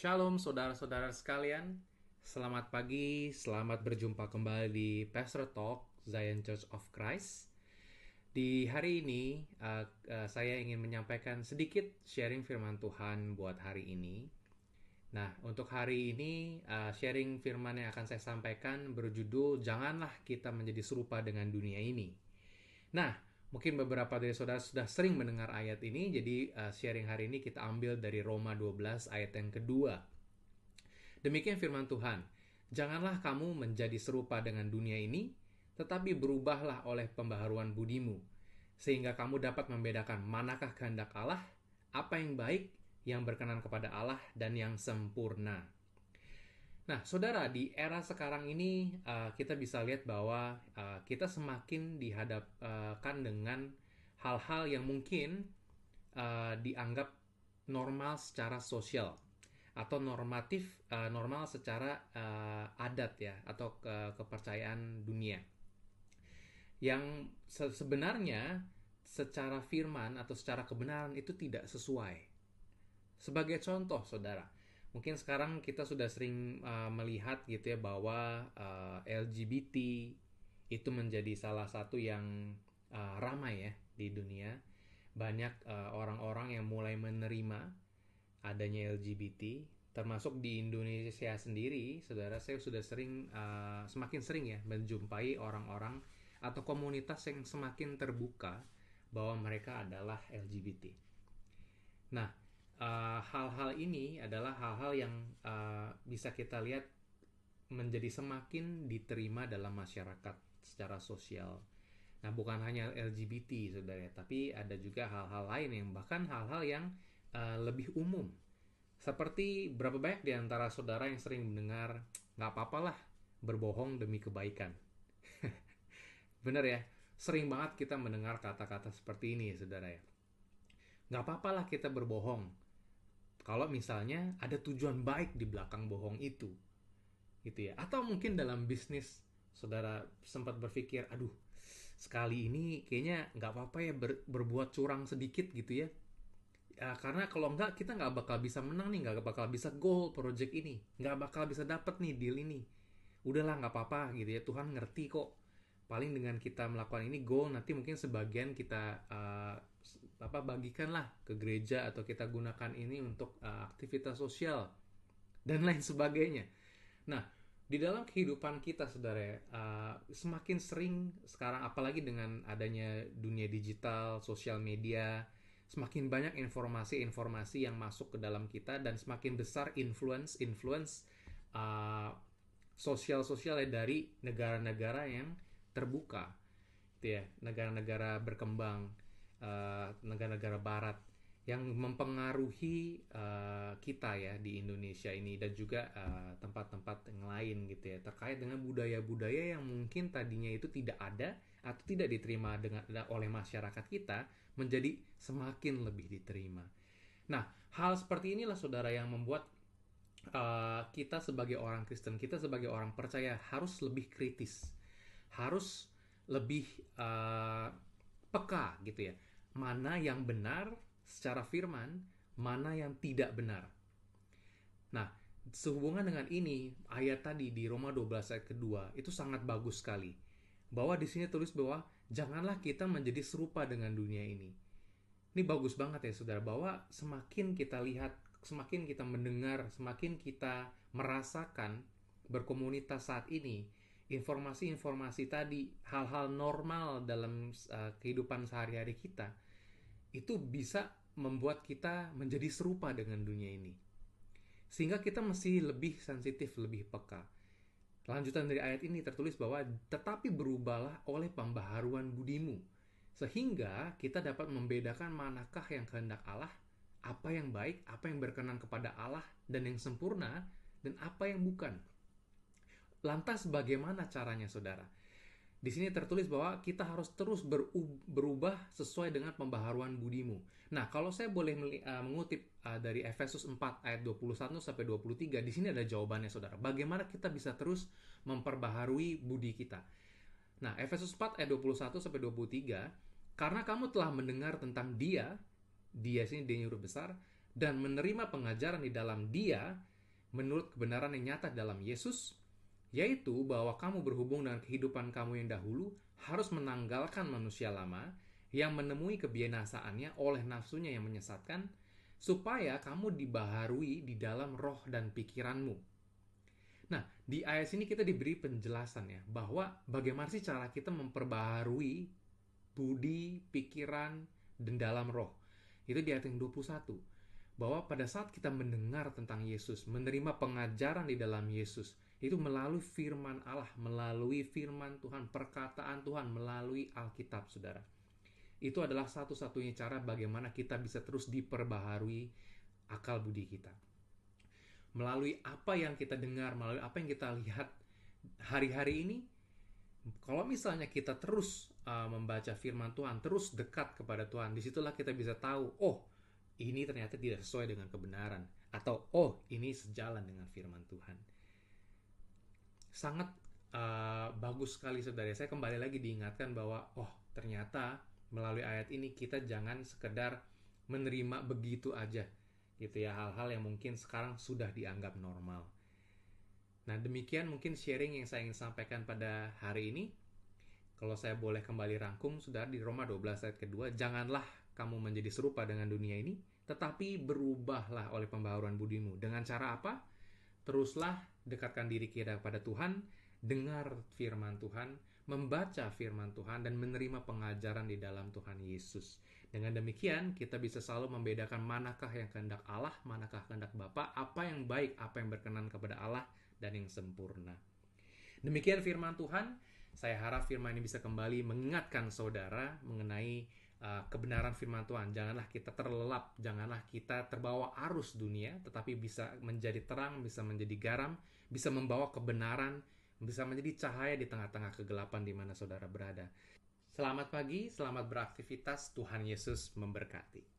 Shalom saudara-saudara sekalian. Selamat pagi, selamat berjumpa kembali di Pastor Talk Zion Church of Christ. Di hari ini saya ingin menyampaikan sedikit sharing firman Tuhan buat hari ini. Nah, untuk hari ini sharing firman yang akan saya sampaikan berjudul Janganlah kita menjadi serupa dengan dunia ini. Nah, mungkin beberapa dari saudara sudah sering mendengar ayat ini, jadi sharing hari ini kita ambil dari Roma 12 ayat yang kedua. Demikian firman Tuhan, janganlah kamu menjadi serupa dengan dunia ini, tetapi berubahlah oleh pembaharuan budimu, sehingga kamu dapat membedakan manakah kehendak Allah, apa yang baik, yang berkenan kepada Allah, dan yang sempurna. Nah, saudara, di era sekarang ini kita bisa lihat bahwa kita semakin dihadapkan dengan hal-hal yang mungkin dianggap normal secara sosial atau normal secara adat ya, atau kepercayaan dunia yang sebenarnya secara firman atau secara kebenaran itu tidak sesuai. Sebagai contoh, saudara, mungkin sekarang kita sudah sering melihat gitu ya bahwa LGBT itu menjadi salah satu yang ramai ya di dunia. Banyak orang-orang yang mulai menerima adanya LGBT, termasuk di Indonesia sendiri. Saudara, saya sudah semakin sering ya menjumpai orang-orang atau komunitas yang semakin terbuka bahwa mereka adalah LGBT. Nah, hal-hal ini adalah hal-hal yang bisa kita lihat menjadi semakin diterima dalam masyarakat secara sosial. Nah, bukan hanya LGBT, saudara, tapi ada juga hal-hal lain yang bahkan hal-hal yang lebih umum. Seperti berapa banyak di antara saudara yang sering mendengar, nggak apa-apalah berbohong demi kebaikan. Bener ya, sering banget kita mendengar kata-kata seperti ini, saudara ya. Nggak apa-apalah kita berbohong, kalau misalnya ada tujuan baik di belakang bohong itu, gitu ya. Atau mungkin dalam bisnis, saudara sempat berpikir, aduh, sekali ini kayaknya nggak apa-apa ya berbuat curang sedikit gitu ya. Karena kalau nggak, kita nggak bakal bisa menang nih, nggak bakal bisa goal project ini, nggak bakal bisa dapet nih deal ini. Udahlah, nggak apa-apa gitu ya, Tuhan ngerti kok. Paling dengan kita melakukan ini goal, nanti mungkin sebagian kita bagikan lah ke gereja, atau kita gunakan ini untuk aktivitas sosial dan lain sebagainya. Nah, di dalam kehidupan kita, saudara, semakin sering sekarang, apalagi dengan adanya dunia digital, sosial media, semakin banyak informasi-informasi yang masuk ke dalam kita, dan semakin besar influence sosial-sosial dari negara-negara yang terbuka, gitu ya, negara-negara berkembang, negara-negara barat yang mempengaruhi kita ya di Indonesia ini, dan juga tempat-tempat yang lain gitu ya, terkait dengan budaya-budaya yang mungkin tadinya itu tidak ada atau tidak diterima oleh masyarakat kita, menjadi semakin lebih diterima. Nah, hal seperti inilah, saudara, yang membuat kita sebagai orang Kristen, kita sebagai orang percaya harus lebih kritis, harus lebih peka gitu ya, mana yang benar secara firman, mana yang tidak benar. Nah, sehubungan dengan ini, ayat tadi di Roma 12 ayat kedua itu sangat bagus sekali, bahwa di sini tulis bahwa janganlah kita menjadi serupa dengan dunia ini. Ini bagus banget ya, saudara, bahwa semakin kita lihat, semakin kita mendengar, semakin kita merasakan berkomunitas saat ini, informasi-informasi tadi, hal-hal normal dalam kehidupan sehari-hari kita, itu bisa membuat kita menjadi serupa dengan dunia ini. Sehingga kita mesti lebih sensitif, lebih peka. Lanjutan dari ayat ini tertulis bahwa tetapi berubahlah oleh pembaharuan budimu, sehingga kita dapat membedakan manakah yang kehendak Allah, apa yang baik, apa yang berkenan kepada Allah, dan yang sempurna, dan apa yang bukan. Lantas bagaimana caranya, saudara? Di sini tertulis bahwa kita harus terus berubah sesuai dengan pembaharuan budimu. Nah, kalau saya boleh mengutip dari Efesus 4 ayat 21 sampai 23, di sini ada jawabannya, saudara. Bagaimana kita bisa terus memperbaharui budi kita? Nah, Efesus 4 ayat 21 sampai 23, karena kamu telah mendengar tentang dia sini dia huruf besar, dan menerima pengajaran di dalam dia, menurut kebenaran yang nyata dalam Yesus, yaitu bahwa kamu berhubung dengan kehidupan kamu yang dahulu harus menanggalkan manusia lama yang menemui kebinasaannya oleh nafsunya yang menyesatkan, supaya kamu dibaharui di dalam roh dan pikiranmu. Nah, di ayat ini kita diberi penjelasan ya, bahwa bagaimana sih cara kita memperbaharui budi, pikiran, dan dalam roh. Itu di ayat yang 21. Bahwa pada saat kita mendengar tentang Yesus, menerima pengajaran di dalam Yesus, itu melalui firman Allah, melalui firman Tuhan, perkataan Tuhan, melalui Alkitab, saudara. Itu adalah satu-satunya cara bagaimana kita bisa terus diperbaharui akal budi kita. Melalui apa yang kita dengar, melalui apa yang kita lihat hari-hari ini, kalau misalnya kita terus membaca firman Tuhan, terus dekat kepada Tuhan, disitulah kita bisa tahu, oh, ini ternyata tidak sesuai dengan kebenaran, atau oh, ini sejalan dengan firman Tuhan. Sangat bagus sekali, saudara. Saya kembali lagi diingatkan bahwa oh, ternyata melalui ayat ini kita jangan sekedar menerima begitu aja, gitu ya, hal-hal yang mungkin sekarang sudah dianggap normal. Nah, demikian mungkin sharing yang saya ingin sampaikan pada hari ini. Kalau saya boleh kembali rangkum, saudara, di Roma 12 ayat kedua, janganlah kamu menjadi serupa dengan dunia ini, tetapi berubahlah oleh pembaharuan budimu. Dengan cara apa? Teruslah dekatkan diri kita kepada Tuhan, dengar firman Tuhan, membaca firman Tuhan, dan menerima pengajaran di dalam Tuhan Yesus. Dengan demikian, kita bisa selalu membedakan manakah yang kehendak Allah, manakah kehendak Bapa, apa yang baik, apa yang berkenan kepada Allah, dan yang sempurna. Demikian firman Tuhan. Saya harap firman ini bisa kembali mengingatkan saudara mengenai kebenaran firman Tuhan. Janganlah kita terlelap, janganlah kita terbawa arus dunia, tetapi bisa menjadi terang, bisa menjadi garam, bisa membawa kebenaran, bisa menjadi cahaya di tengah-tengah kegelapan di mana saudara berada. Selamat pagi, selamat beraktivitas, Tuhan Yesus memberkati.